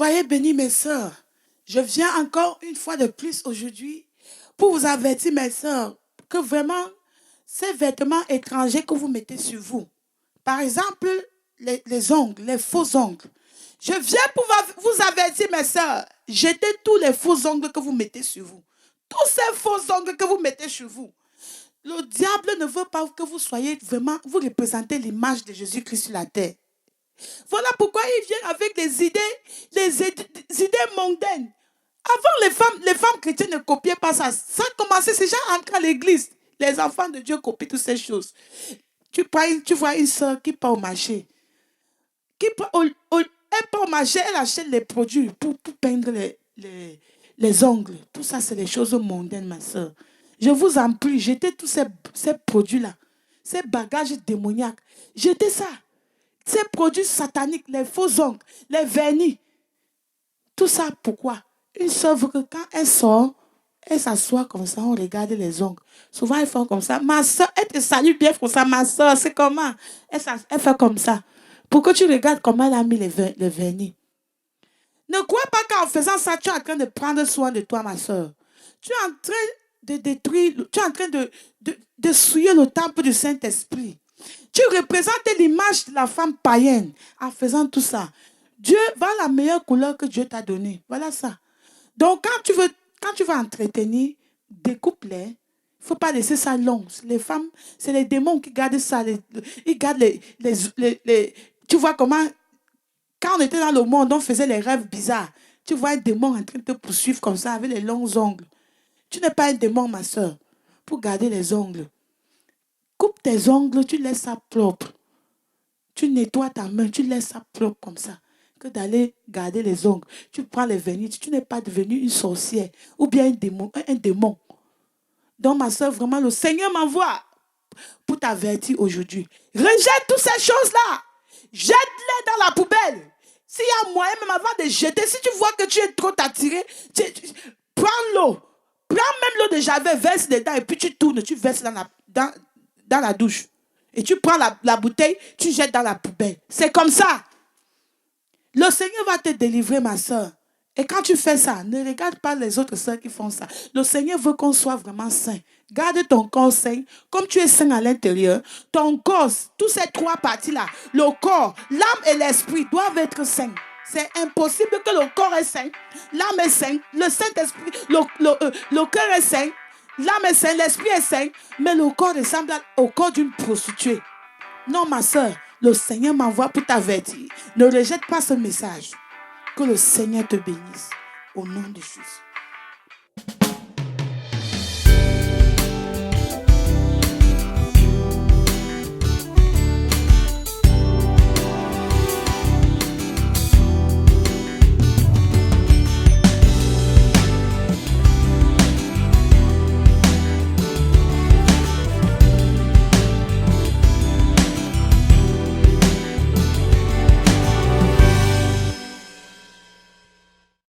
Soyez bénis, mes sœurs. Je viens encore une fois de plus aujourd'hui pour vous avertir, mes sœurs, que vraiment, ces vêtements étrangers que vous mettez sur vous, par exemple, les ongles, les faux ongles, je viens pour vous avertir, mes sœurs, jetez tous les faux ongles que vous mettez sur vous. Tous ces faux ongles que vous mettez sur vous. Le diable ne veut pas que vous soyez vraiment, vous représentez l'image de Jésus-Christ sur la terre. Voilà pourquoi il vient avec les idées mondaines. Avant, les femmes chrétiennes ne copiaient pas ça. Ça a commencé, c'est déjà entré à l'église. Les enfants de Dieu copient toutes ces choses. Tu vois une soeur qui part au marché. Elle part au marché, elle achète les produits pour peindre les ongles. Tout ça, c'est les choses mondaines, ma soeur. Je vous en prie, jetez tous ces produits-là. Ces bagages démoniaques. Jetez ça. Ces produits sataniques, les faux ongles, les vernis. Tout ça, pourquoi? Une soeur veut que quand elle sort, elle s'assoit comme ça, on regarde les ongles. Souvent, elle fait comme ça. Ma soeur, elle te salue bien comme ça. Ma soeur, c'est comment? Elle fait comme ça. Pour que tu regardes comment elle a mis les vernis. Ne crois pas qu'en faisant ça, tu es en train de prendre soin de toi, ma soeur. Tu es en train de détruire, tu es en train de souiller le temple du Saint-Esprit. Tu représentes l'image de la femme païenne en faisant tout ça. Dieu va la meilleure couleur que Dieu t'a donnée. Voilà ça. Donc, quand tu veux entretenir, découpe-les. Il ne faut pas laisser ça long. Les femmes, c'est les démons qui gardent ça. Ils gardent tu vois comment, quand on était dans le monde, on faisait les rêves bizarres. Tu vois un démon en train de te poursuivre comme ça avec les longs ongles. Tu n'es pas un démon, ma soeur, pour garder les ongles. Coupe tes ongles, tu laisses ça propre. Tu nettoies ta main, tu laisses ça propre comme ça. Que d'aller garder les ongles. Tu prends les vernis, tu n'es pas devenue une sorcière ou bien un démon. Donc, ma soeur, vraiment, le Seigneur m'envoie pour t'avertir aujourd'hui. Rejette toutes ces choses-là. Jette-les dans la poubelle. S'il y a moyen, même avant de jeter, si tu vois que tu es trop attiré, prends l'eau. Prends même l'eau de Javel, verse dedans et puis tu tournes, tu verses dans la douche. Et tu prends la bouteille, tu jettes dans la poubelle. C'est comme ça. Le Seigneur va te délivrer, ma soeur. Et quand tu fais ça, ne regarde pas les autres soeurs qui font ça. Le Seigneur veut qu'on soit vraiment saint. Garde ton corps saint. Comme tu es saint à l'intérieur, ton corps, tous ces trois parties-là, le corps, l'âme et l'esprit doivent être saints. C'est impossible que le corps est saint, l'âme est saint, le Saint-Esprit, le cœur est saint, l'âme est saint, l'esprit est saint, mais le corps ressemble au corps d'une prostituée. Non, ma soeur, le Seigneur m'envoie pour t'avertir. Ne rejette pas ce message. Que le Seigneur te bénisse. Au nom de Jésus.